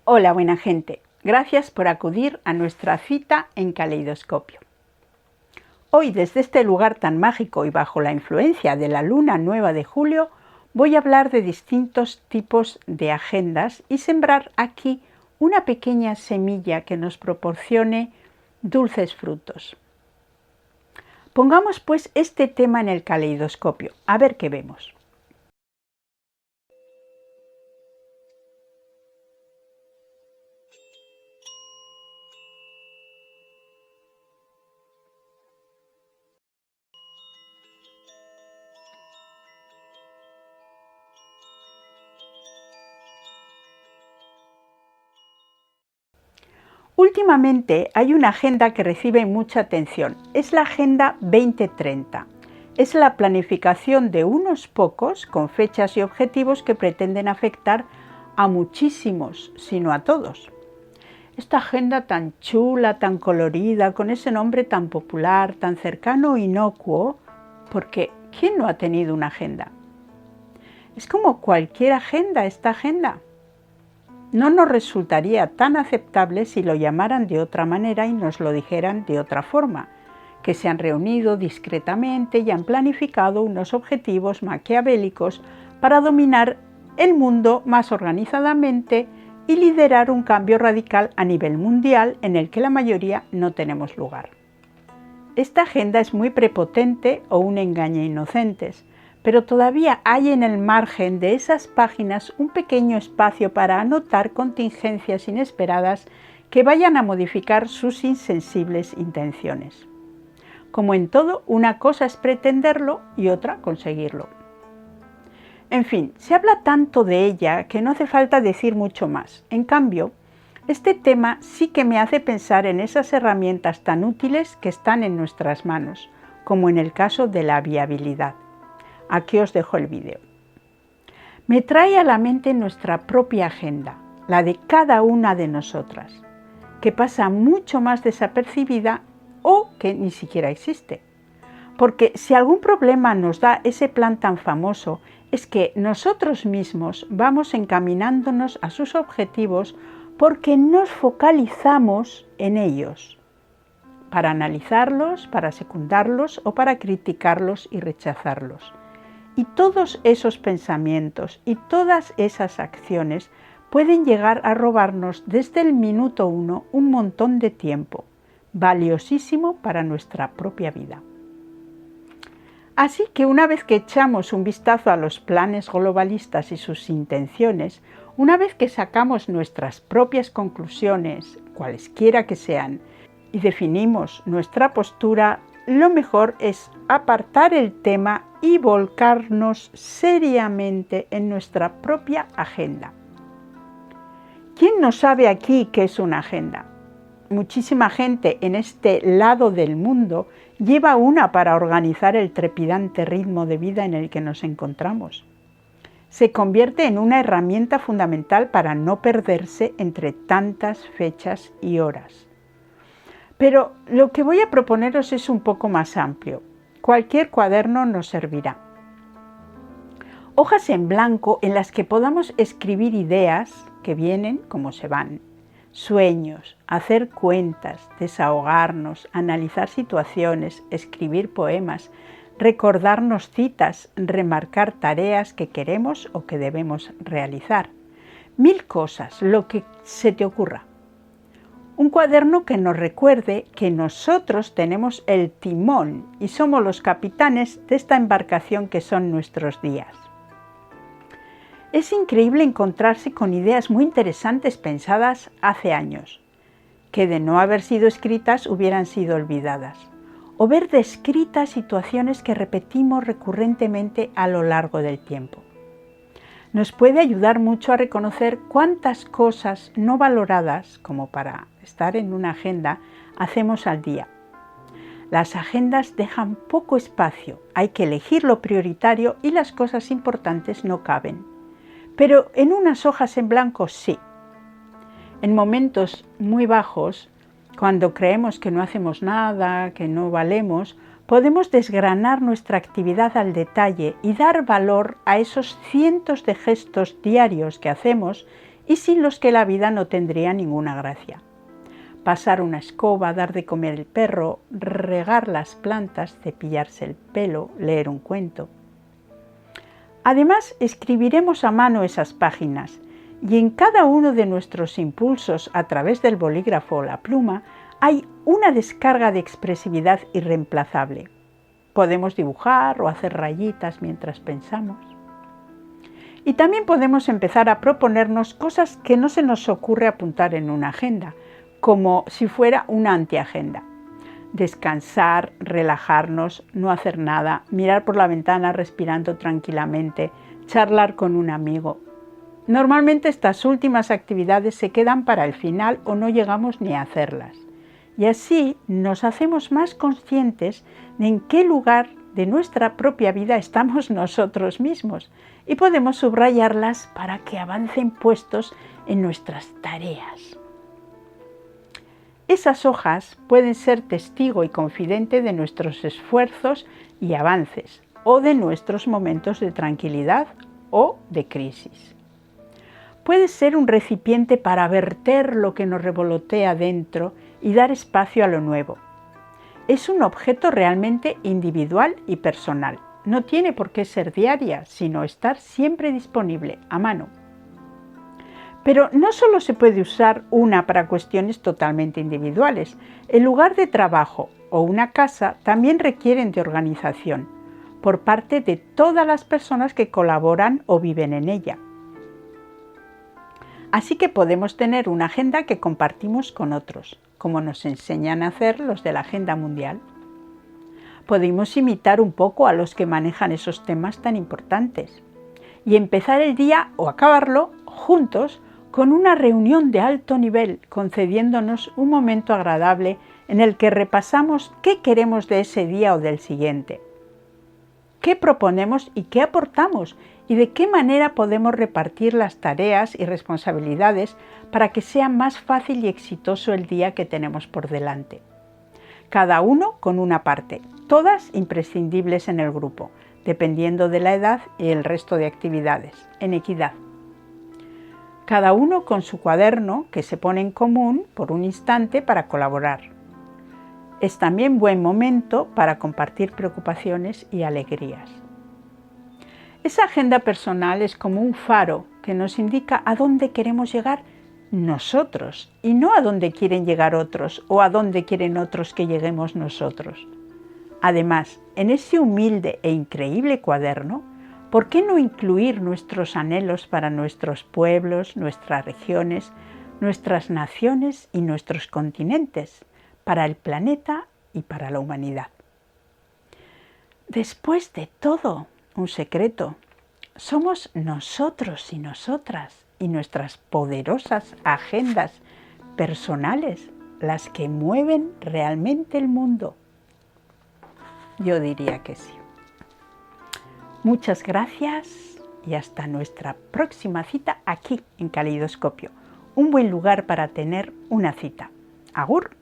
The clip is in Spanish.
Hola buena gente, gracias por acudir a nuestra cita en Caleidoscopio. Hoy desde este lugar tan mágico y bajo la influencia de la luna nueva de julio, voy a hablar de distintos tipos de agendas y sembrar aquí una pequeña semilla que nos proporcione dulces frutos. Pongamos pues este tema en el caleidoscopio, a ver qué vemos. Últimamente hay una agenda que recibe mucha atención, es la Agenda 2030. Es la planificación de unos pocos con fechas y objetivos que pretenden afectar a muchísimos, si no a todos. Esta agenda tan chula, tan colorida, con ese nombre tan popular, tan cercano e inocuo, porque ¿quién no ha tenido una agenda? Es como cualquier agenda, esta agenda. No nos resultaría tan aceptable si lo llamaran de otra manera y nos lo dijeran de otra forma, que se han reunido discretamente y han planificado unos objetivos maquiavélicos para dominar el mundo más organizadamente y liderar un cambio radical a nivel mundial en el que la mayoría no tenemos lugar. Esta agenda es muy prepotente o un engaño inocentes, pero todavía hay en el margen de esas páginas un pequeño espacio para anotar contingencias inesperadas que vayan a modificar sus insensibles intenciones. Como en todo, una cosa es pretenderlo y otra conseguirlo. En fin, se habla tanto de ella que no hace falta decir mucho más. En cambio, este tema sí que me hace pensar en esas herramientas tan útiles que están en nuestras manos, como en el caso de la viabilidad. Aquí os dejo el vídeo. Me trae a la mente nuestra propia agenda, la de cada una de nosotras, que pasa mucho más desapercibida o que ni siquiera existe. Porque si algún problema nos da ese plan tan famoso, es que nosotros mismos vamos encaminándonos a sus objetivos porque nos focalizamos en ellos, para analizarlos, para secundarlos o para criticarlos y rechazarlos. Y todos esos pensamientos y todas esas acciones pueden llegar a robarnos desde el minuto 1 un montón de tiempo, valiosísimo para nuestra propia vida. Así que una vez que echamos un vistazo a los planes globalistas y sus intenciones, una vez que sacamos nuestras propias conclusiones, cualesquiera que sean, y definimos nuestra postura, lo mejor es apartar el tema y volcarnos seriamente en nuestra propia agenda. ¿Quién no sabe aquí qué es una agenda? Muchísima gente en este lado del mundo lleva una para organizar el trepidante ritmo de vida en el que nos encontramos. Se convierte en una herramienta fundamental para no perderse entre tantas fechas y horas. Pero lo que voy a proponeros es un poco más amplio. Cualquier cuaderno nos servirá. Hojas en blanco en las que podamos escribir ideas que vienen como se van, sueños, hacer cuentas, desahogarnos, analizar situaciones, escribir poemas, recordarnos citas, remarcar tareas que queremos o que debemos realizar. 1000 cosas, lo que se te ocurra. Un cuaderno que nos recuerde que nosotros tenemos el timón y somos los capitanes de esta embarcación que son nuestros días. Es increíble encontrarse con ideas muy interesantes pensadas hace años, que de no haber sido escritas hubieran sido olvidadas, o ver descritas situaciones que repetimos recurrentemente a lo largo del tiempo. Nos puede ayudar mucho a reconocer cuántas cosas no valoradas, como para estar en una agenda, hacemos al día. Las agendas dejan poco espacio, hay que elegir lo prioritario y las cosas importantes no caben. Pero en unas hojas en blanco sí. En momentos muy bajos, cuando creemos que no hacemos nada, que no valemos, podemos desgranar nuestra actividad al detalle y dar valor a esos cientos de gestos diarios que hacemos y sin los que la vida no tendría ninguna gracia. Pasar una escoba, dar de comer el perro, regar las plantas, cepillarse el pelo, leer un cuento. Además, escribiremos a mano esas páginas y en cada uno de nuestros impulsos a través del bolígrafo o la pluma hay una descarga de expresividad irreemplazable. Podemos dibujar o hacer rayitas mientras pensamos. Y también podemos empezar a proponernos cosas que no se nos ocurre apuntar en una agenda, como si fuera una antiagenda. Descansar, relajarnos, no hacer nada, mirar por la ventana respirando tranquilamente, charlar con un amigo. Normalmente estas últimas actividades se quedan para el final o no llegamos ni a hacerlas. Y así nos hacemos más conscientes de en qué lugar de nuestra propia vida estamos nosotros mismos y podemos subrayarlas para que avancen puestos en nuestras tareas. Esas hojas pueden ser testigo y confidente de nuestros esfuerzos y avances o de nuestros momentos de tranquilidad o de crisis. Puede ser un recipiente para verter lo que nos revolotea dentro y dar espacio a lo nuevo. Es un objeto realmente individual y personal. No tiene por qué ser diaria, sino estar siempre disponible, a mano. Pero no solo se puede usar una para cuestiones totalmente individuales. El lugar de trabajo o una casa también requieren de organización por parte de todas las personas que colaboran o viven en ella. Así que podemos tener una agenda que compartimos con otros, como nos enseñan a hacer los de la Agenda Mundial. Podemos imitar un poco a los que manejan esos temas tan importantes y empezar el día o acabarlo juntos con una reunión de alto nivel, concediéndonos un momento agradable en el que repasamos qué queremos de ese día o del siguiente, qué proponemos y qué aportamos y de qué manera podemos repartir las tareas y responsabilidades para que sea más fácil y exitoso el día que tenemos por delante. Cada uno con una parte, todas imprescindibles en el grupo, dependiendo de la edad y el resto de actividades, en equidad. Cada uno con su cuaderno que se pone en común por un instante para colaborar. Es también buen momento para compartir preocupaciones y alegrías. Esa agenda personal es como un faro que nos indica a dónde queremos llegar nosotros y no a dónde quieren llegar otros o a dónde quieren otros que lleguemos nosotros. Además, en ese humilde e increíble cuaderno, ¿por qué no incluir nuestros anhelos para nuestros pueblos, nuestras regiones, nuestras naciones y nuestros continentes, para el planeta y para la humanidad? Después de todo, un secreto, somos nosotros y nosotras y nuestras poderosas agendas personales las que mueven realmente el mundo. Yo diría que sí. Muchas gracias y hasta nuestra próxima cita aquí en Caleidoscopio. Un buen lugar para tener una cita. Agur.